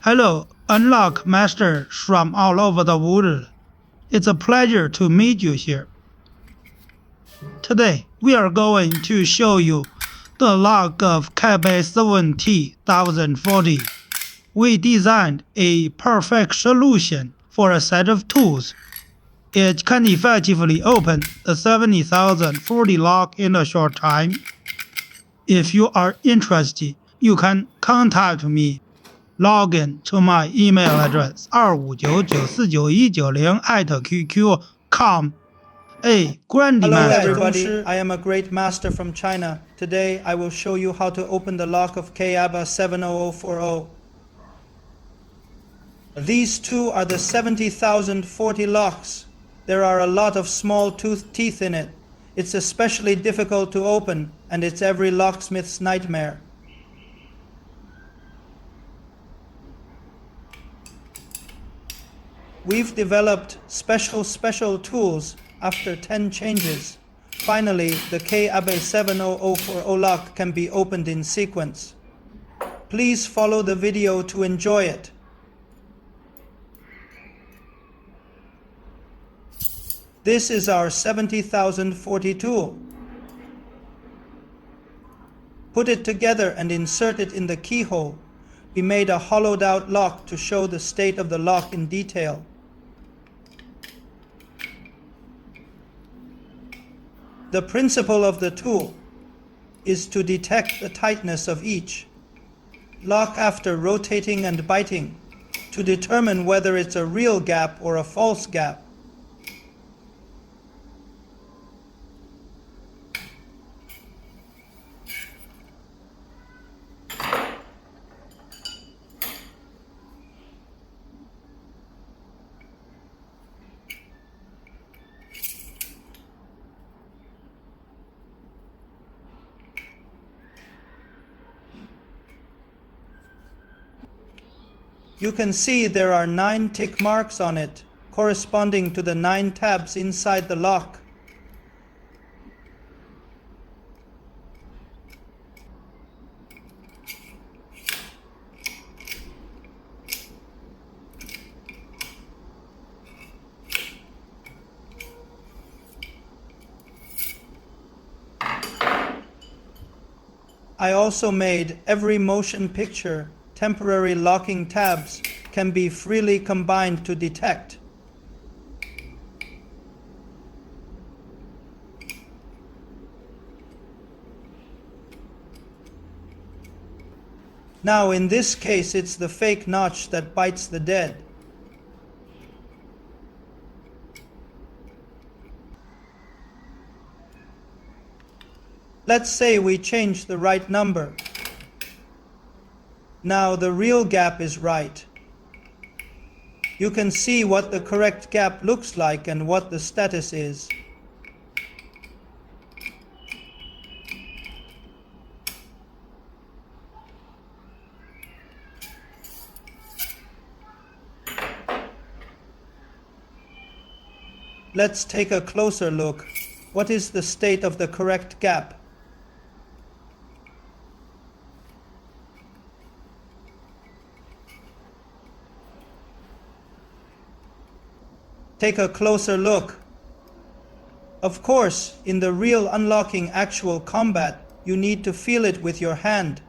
Hello, Unlock Masters from all over the world. It's a pleasure to meet you here. Today, we are going to show you the lock of Kaiba 7040. We designed a perfect solution for a set of tools. It can effectively open the 70,040 lock in a short time. If you are interested, you can contact me. Log in to my email address 259949190@qq.com. Hey, Hello Grandmaster. everybody, I am a great master from China. Today I will show you how to open the lock of Kaiba 70040. These two are the 70,040 locks. There are a lot of small teeth in it. It's especially difficult to open, and it's every locksmith's nightmare. We've developed special tools after 10 changes. Finally, the Kaiba 70040 lock can be opened in sequence. Please follow the video to enjoy it. This is our 70,040 tool. Put it together and insert it in the keyhole. We made a hollowed out lock to show the state of the lock in detail. The principle of the tool is to detect the tightness of each lock after rotating and biting to determine whether it's a real gap or a false gap. You can see there are 9 tick marks on it, corresponding to the 9 tabs inside the lock. I also made every motion picture. Temporary locking tabs can be freely combined to detect. Now in this case it's the fake notch that bites the dead. Let's say we change the right number. Now the real gap is right. You can see what the correct gap looks like and what the status is. Let's take a closer look. What is the state of the correct gap? Take a closer look. Of course, in the real unlocking actual combat, you need to feel it with your hand.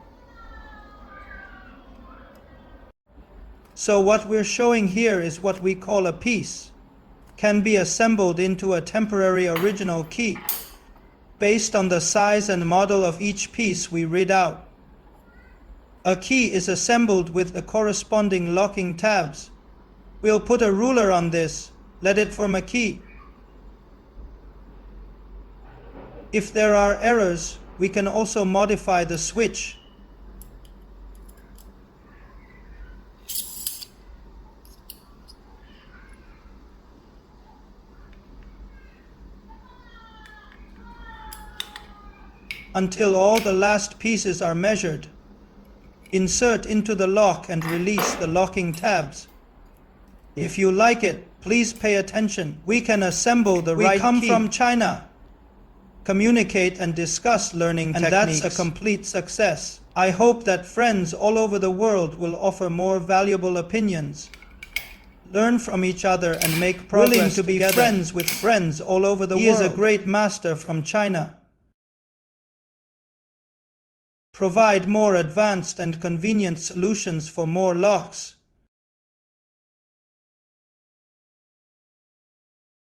So what we're showing here is what we call a piece. Can be assembled into a temporary original key. Based on the size and model of each piece we read out. A key is assembled with the corresponding locking tabs. We'll put a ruler on this. Let it form a key. If there are errors, we can also modify the switch. Until all the last pieces are measured. Insert into the lock and release the locking tabs. If you like it, please pay attention. We can assemble the right key. We come from China. Communicate and discuss learning techniques. And that's a complete success. I hope that friends all over the world will offer more valuable opinions, learn from each other, and make progress Willing to be together. friends with friends all over the world. He is a great master from China. Provide more advanced and convenient solutions for more locks.